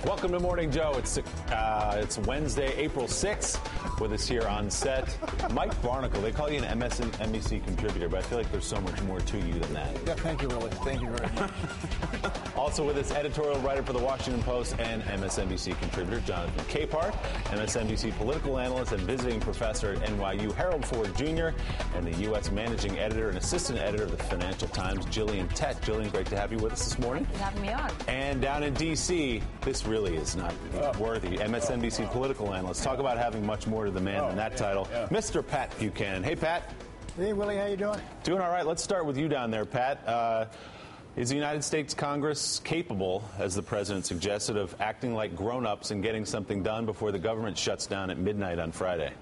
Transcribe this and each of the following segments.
Welcome to Morning Joe. It's Wednesday, April 6th. With us here on set, Mike Barnicle. They call you an Msnbc contributor, but I feel like there's so much more to you than that. Yeah, thank you, Willie. Thank you very much. Also with us, editorial writer for The Washington Post and MSNBC contributor Jonathan Capehart, MSNBC political analyst and visiting professor at NYU, Harold Ford Jr., and the U.S. managing editor and assistant editor of the Financial Times, Gillian Tett. Gillian, great to have you with us this morning. Thanks for having me on. And down in D.C., this really is not worthy. MSNBC political analyst. Talk about having much more to the man than that title. Yeah. Mr. Pat Buchanan. Hey, Pat. Hey, Willie. How you doing? Doing all right. Let's start with you down there, Pat. Is the United States Congress capable, as the president suggested, of acting like grown-ups and getting something done before the government shuts down at midnight on Friday?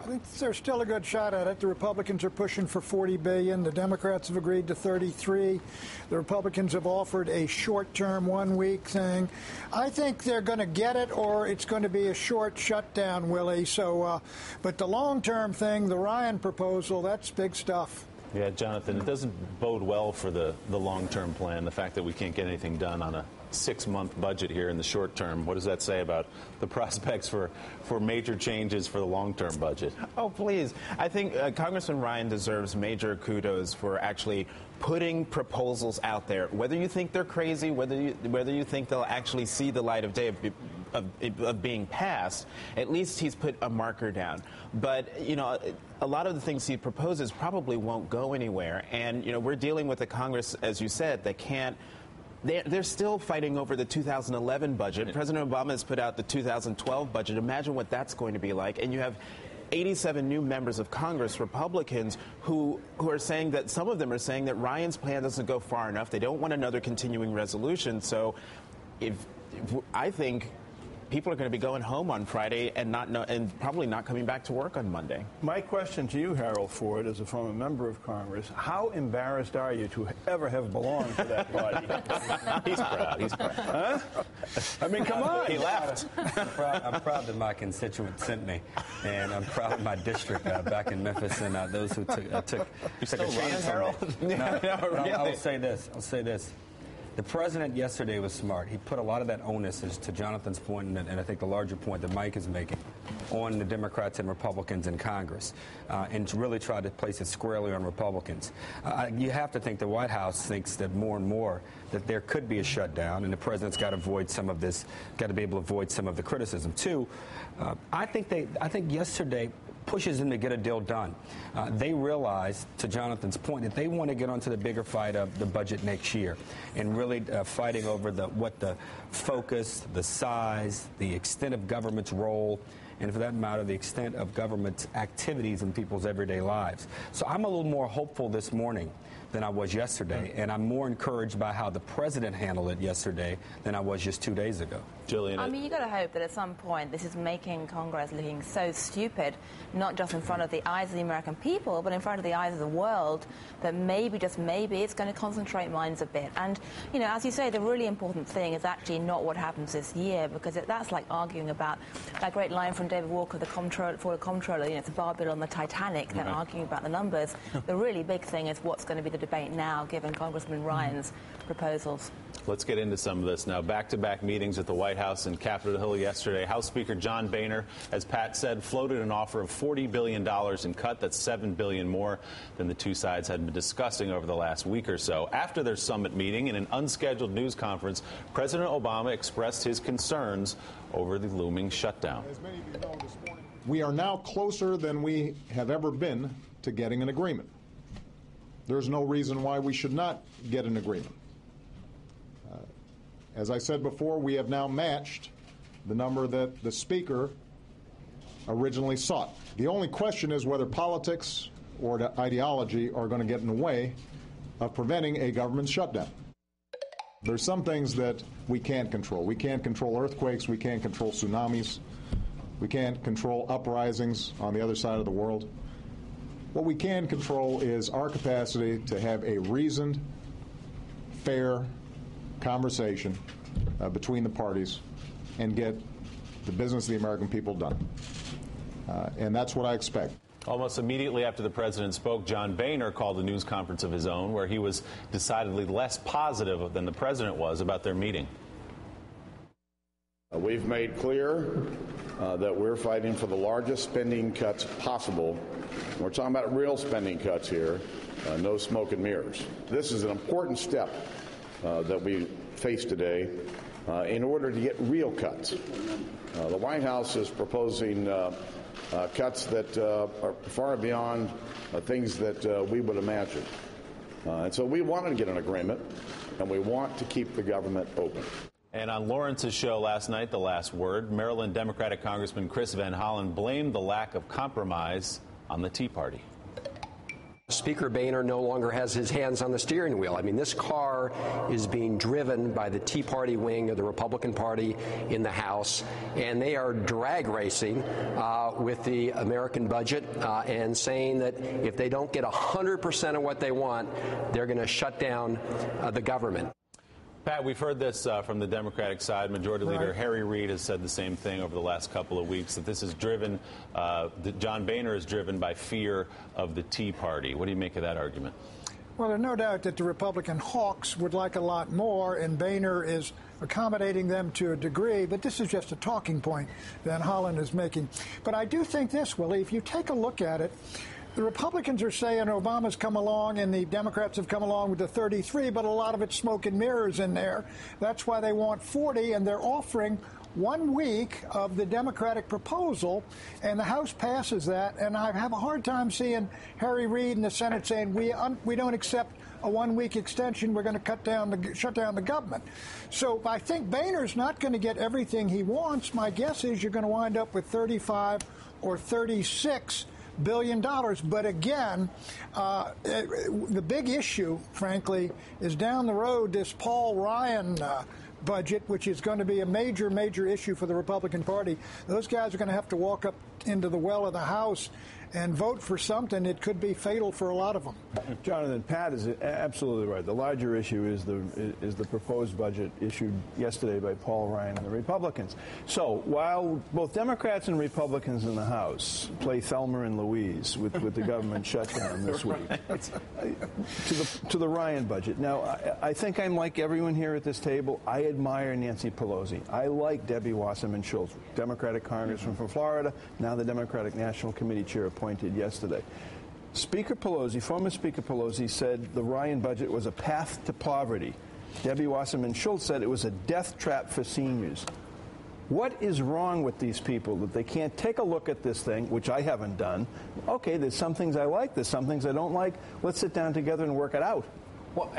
I think there's still a good shot at it. The Republicans are pushing for $40 billion. The Democrats have agreed to $33. The Republicans have offered a short-term, 1-week thing. I think they're going to get it, or it's going to be a short shutdown, Willie. So, but the long-term thing, the Ryan proposal, that's big stuff. Yeah, Jonathan, it doesn't bode well for the long-term plan, the fact that we can't get anything done on a 6-month budget here in the short term. What does that say about the prospects for major changes for the long-term budget? Oh, please. I think Congressman Ryan deserves major kudos for actually putting proposals out there. Whether you think they're crazy, whether you think they'll actually see the light of day of being passed, at least he's put a marker down. But, you know, a lot of the things he proposes probably won't go anywhere. And, you know, we're dealing with a Congress, as you said, that can't. They're still fighting over the 2011 budget. President Obama has put out the 2012 budget. Imagine what that's going to be like. And you have 87 new members of Congress, Republicans, who are saying that some of them are saying that Ryan's plan doesn't go far enough. They don't want another continuing resolution. So if I think people are going to be going home on Friday and probably not coming back to work on Monday. My question to you, Harold Ford, as a former member of Congress, how embarrassed are you to ever have belonged to that body? He's proud. He's proud. Huh? I mean, come on. He left. I'm proud that my constituents sent me, and I'm proud of my district back in Memphis and those who took a chance on me. I'll say this. The president yesterday was smart. He put a lot of that onus, to Jonathan's point, and I think the larger point that Mike is making, on the Democrats and Republicans in Congress, and really tried to place it squarely on Republicans. You have to think the White House thinks that more and more that there could be a shutdown, and the president's got to avoid some of this, got to be able to avoid some of the criticism. Two, I think yesterday pushes them to get a deal done. They realize, to Jonathan's point, that they want to get onto the bigger fight of the budget next year and really fighting over what the focus, the size, the extent of government's role, and for that matter, the extent of government's activities in people's everyday lives. So I'm a little more hopeful this morning than I was yesterday, and I'm more encouraged by how the president handled it yesterday than I was just 2 days ago. Gillian, I mean, you got to hope that at some point this is making Congress looking so stupid, not just in front of the eyes of the American people, but in front of the eyes of the world, that maybe, just maybe, it's going to concentrate minds a bit. And, you know, as you say, the really important thing is actually not what happens this year, because that's like arguing about that great line from David Walker, the comptroller, you know, it's a bar bill on the Titanic, they're arguing about the numbers. The really big thing is what's going to be the debate now, given Congressman Ryan's proposals. Let's get into some of this now. Back-to-back meetings at the White House and Capitol Hill yesterday. House Speaker John Boehner, as Pat said, floated an offer of $40 billion in cut. That's $7 billion more than the two sides had been discussing over the last week or so. After their summit meeting, in an unscheduled news conference, President Obama expressed his concerns over the looming shutdown. As many of you know this morning, we are now closer than we have ever been to getting an agreement. There's no reason why we should not get an agreement. As I said before, we have now matched the number that the Speaker originally sought. The only question is whether politics or ideology are going to get in the way of preventing a government shutdown. There's some things that we can't control. We can't control earthquakes. We can't control tsunamis. We can't control uprisings on the other side of the world. What we can control is our capacity to have a reasoned, fair conversation between the parties and get the business of the American people done. And that's what I expect. Almost immediately after the president spoke, John Boehner called a news conference of his own where he was decidedly less positive than the president was about their meeting. We've made clear that we're fighting for the largest spending cuts possible. We're talking about real spending cuts here, no smoke and mirrors. This is an important step that we face today in order to get real cuts. The White House is proposing cuts that are far beyond things that we would imagine. And so we wanted to get an agreement, and we want to keep the government open. And on Lawrence's show last night, The Last Word, Maryland Democratic Congressman Chris Van Hollen blamed the lack of compromise on the Tea Party. Speaker Boehner no longer has his hands on the steering wheel. I mean, this car is being driven by the Tea Party wing of the Republican Party in the House, and they are drag racing with the American budget and saying that if they don't get 100% of what they want, they're going to shut down the government. Pat, we've heard this from the Democratic side. Majority Leader Harry Reid has said the same thing over the last couple of weeks, that this is driven, that John Boehner is driven by fear of the Tea Party. What do you make of that argument? Well, there's no doubt that the Republican hawks would like a lot more, and Boehner is accommodating them to a degree, but this is just a talking point Van Hollen is making. But I do think this, Willie, if you take a look at it, the Republicans are saying Obama's come along and the Democrats have come along with the 33, but a lot of it's smoke and mirrors in there. That's why they want 40, and they're offering 1 week of the Democratic proposal, and the House passes that. And I have a hard time seeing Harry Reid in the Senate saying we don't accept a 1 week extension. We're going to shut down the government. So I think Boehner's not going to get everything he wants. My guess is you're going to wind up with 35 or 36 billion dollars. But again, the big issue, frankly, is down the road, this Paul Ryan budget, which is going to be a major, major issue for the Republican Party. Those guys are going to have to walk up into the well of the House and vote for something. It could be fatal for a lot of them. Jonathan, Pat is absolutely right. The larger issue is the proposed budget issued yesterday by Paul Ryan and the Republicans. So while both Democrats and Republicans in the House play Thelma and Louise with the government shutdown this week, to the Ryan budget. Now, I think I'm like everyone here at this table. I admire Nancy Pelosi. I like Debbie Wasserman Schultz, Democratic Congressman from Florida, now the Democratic National Committee chair appointed yesterday. Speaker Pelosi, former Speaker Pelosi, said the Ryan budget was a path to poverty. Debbie Wasserman Schultz said it was a death trap for seniors. What is wrong with these people that they can't take a look at this thing, which I haven't done? Okay, there's some things I like, there's some things I don't like. Let's sit down together and work it out. Well,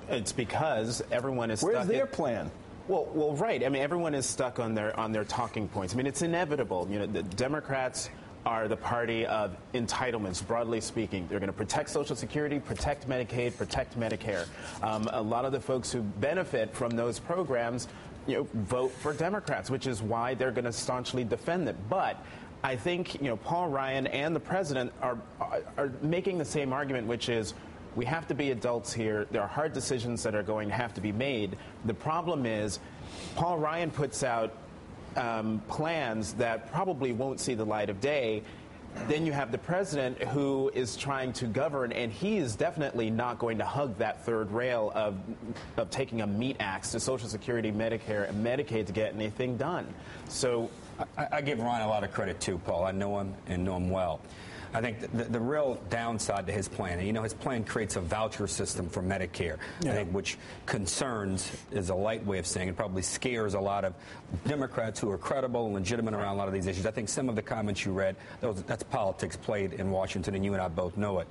it's because everyone is Where's their plan? Well, right. I mean, everyone is stuck on their talking points. I mean, it's inevitable. You know, the Democrats are the party of entitlements, broadly speaking. They're going to protect Social Security, protect Medicaid, protect Medicare. A lot of the folks who benefit from those programs, vote for Democrats, which is why they're going to staunchly defend them. But I think, Paul Ryan and the president are making the same argument, which is we have to be adults here. There are hard decisions that are going to have to be made. The problem is Paul Ryan puts out plans that probably won't see the light of day. Then you have the president who is trying to govern, and he is definitely not going to hug that third rail of taking a meat axe to Social Security, Medicare, and Medicaid to get anything done. So I give Ryan a lot of credit too, Paul. I know him and know him well. I think the real downside to his plan, his plan creates a voucher system for Medicare, I think, which concerns, is a light way of saying it, probably scares a lot of Democrats who are credible and legitimate around a lot of these issues. I think some of the comments you read, that's politics played in Washington, and you and I both know it.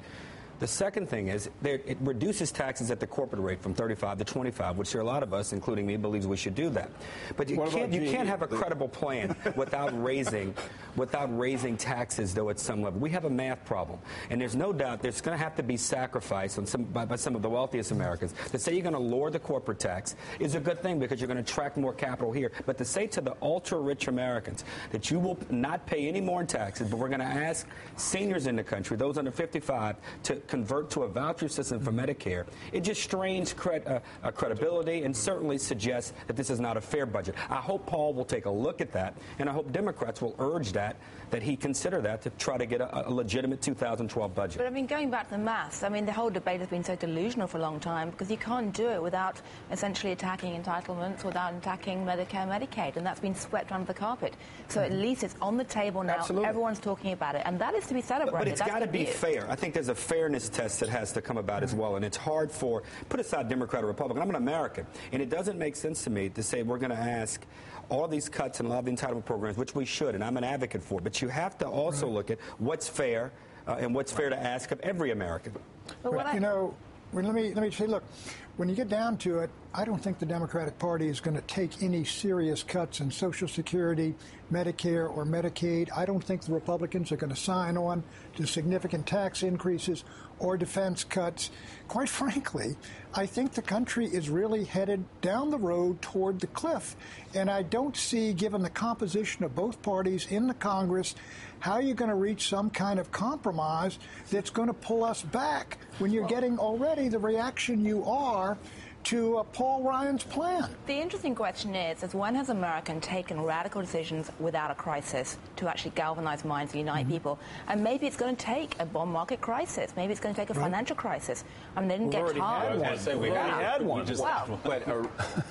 The second thing is it reduces taxes at the corporate rate from 35 to 25, which there are a lot of us, including me, believes we should do that. But you can't have a credible plan without raising taxes, though, at some level. We have a math problem, and there's no doubt there's going to have to be sacrifice by some of the wealthiest Americans. To say you're going to lower the corporate tax is a good thing because you're going to attract more capital here. But to say to the ultra-rich Americans that you will not pay any more in taxes, but we're going to ask seniors in the country, those under 55, to convert to a voucher system for Medicare, it just strains credibility and certainly suggests that this is not a fair budget. I hope Paul will take a look at that, and I hope Democrats will urge that he consider that to try to get a legitimate 2012 budget. But I mean, going back to the maths, I mean, the whole debate has been so delusional for a long time because you can't do it without essentially attacking entitlements, without attacking Medicare, Medicaid, and that's been swept under the carpet. So at least it's on the table now. Absolutely. Everyone's talking about it, and that is to be celebrated. But it's got to be fair. I think there's a fairness test that has to come about as well, and it's hard for, put aside Democrat or Republican, I'm an American, and it doesn't make sense to me to say we're going to ask all these cuts and a lot of the entitlement programs, which we should, and I'm an advocate for, but you have to also look at what's fair and what's fair to ask of every American. But let me say, look, when you get down to it, I don't think the Democratic Party is going to take any serious cuts in Social Security, Medicare, or Medicaid. I don't think the Republicans are going to sign on to significant tax increases or defense cuts. Quite frankly, I think the country is really headed down the road toward the cliff. And I don't see, given the composition of both parties in the Congress, how you're going to reach some kind of compromise that's going to pull us back when you're getting already the reaction you are to Paul Ryan's plan. The interesting question is when has America taken radical decisions without a crisis to actually galvanize minds and unite people? And maybe it's going to take a bond market crisis. Maybe it's going to take a financial crisis. I mean, they didn't get hard. We already had one. But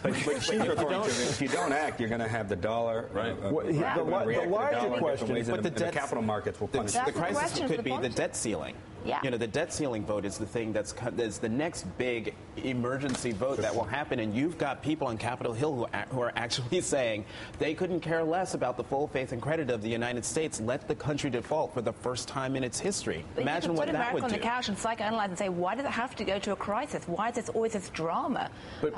if you don't act, you're going to have the dollar. Right. The larger question is, but the capital markets will punish. The crisis could be the debt ceiling. Yeah. You know, the debt ceiling vote is the thing that's the next big emergency vote that will happen, and you've got people on Capitol Hill who are actually saying they couldn't care less about the full faith and credit of the United States. Let the country default for the first time in its history. But imagine what that would do. Put America on the couch and psychoanalyze and say, why does it have to go to a crisis? Why is this always this drama? But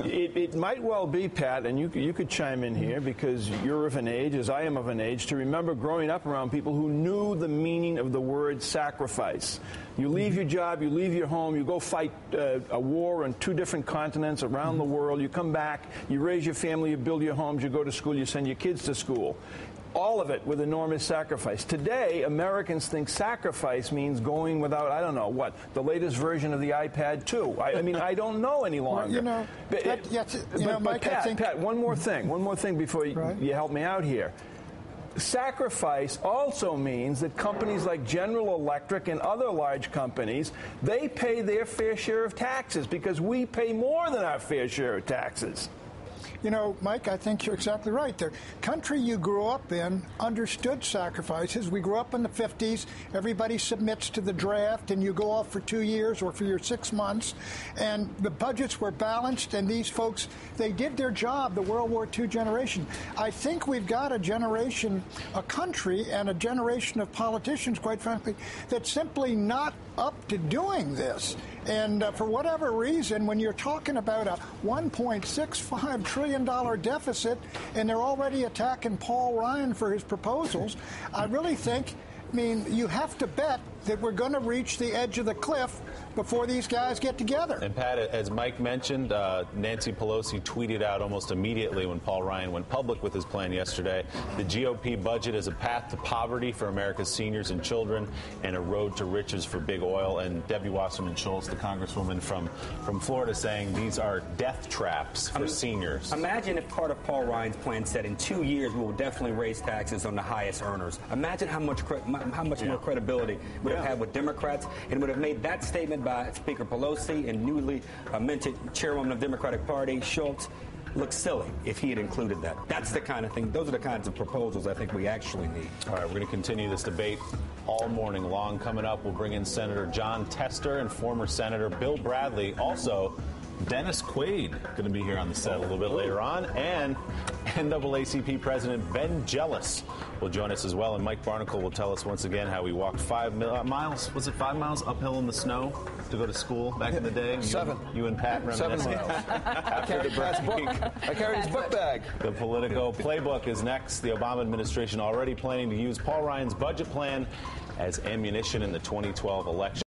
it might well be, Pat, and you could chime in here because you're of an age, as I am of an age, to remember growing up around people who knew the meaning of the word sacrifice. You leave your job, you leave your home, you go fight a war on 2 different continents around the world, you come back, you raise your family, you build your homes, you go to school, you send your kids to school. All of it with enormous sacrifice. Today, Americans think sacrifice means going without, I don't know, what, the latest version of the iPad 2. I mean, I don't know any longer. Well, Mike, Pat, one more thing before you help me out here. Sacrifice also means that companies like General Electric and other large companies, they pay their fair share of taxes because we pay more than our fair share of taxes. You know, Mike, I think you're exactly right. The country you grew up in understood sacrifices. We grew up in the 50s. Everybody submits to the draft, and you go off for 2 years or for your 6 months. And the budgets were balanced, and these folks, they did their job, the World War II generation. I think we've got a generation, a country, and a generation of politicians, quite frankly, that's simply not up to doing this. And for whatever reason, when you're talking about a $1.65 trillion deficit and they're already attacking Paul Ryan for his proposals, I really think, you have to bet that we're going to reach the edge of the cliff before these guys get together. And Pat, as Mike mentioned, Nancy Pelosi tweeted out almost immediately when Paul Ryan went public with his plan yesterday, the GOP budget is a path to poverty for America's seniors and children and a road to riches for big oil. And Debbie Wasserman Schultz, the congresswoman from Florida, saying these are death traps for seniors. Imagine if part of Paul Ryan's plan said in 2 years we will definitely raise taxes on the highest earners. Imagine how much more credibility would have had with Democrats, and would have made that statement by Speaker Pelosi and newly minted chairwoman of the Democratic Party, Schultz, look silly if he had included that. That's the kind of thing, those are the kinds of proposals I think we actually need. All right, we're going to continue this debate all morning long. Coming up, we'll bring in Senator Jon Tester and former Senator Bill Bradley. Also, Dennis Quaid going to be here on the set a little bit later on, and NAACP President Ben Jealous will join us as well, and Mike Barnicle will tell us once again how he walked 5 miles, was it 5 miles uphill in the snow to go to school back in the day? 7. You and Pat reminiscing. 7 miles. After the break. I carried his book bag. The Politico playbook is next. The Obama administration already planning to use Paul Ryan's budget plan as ammunition in the 2012 election.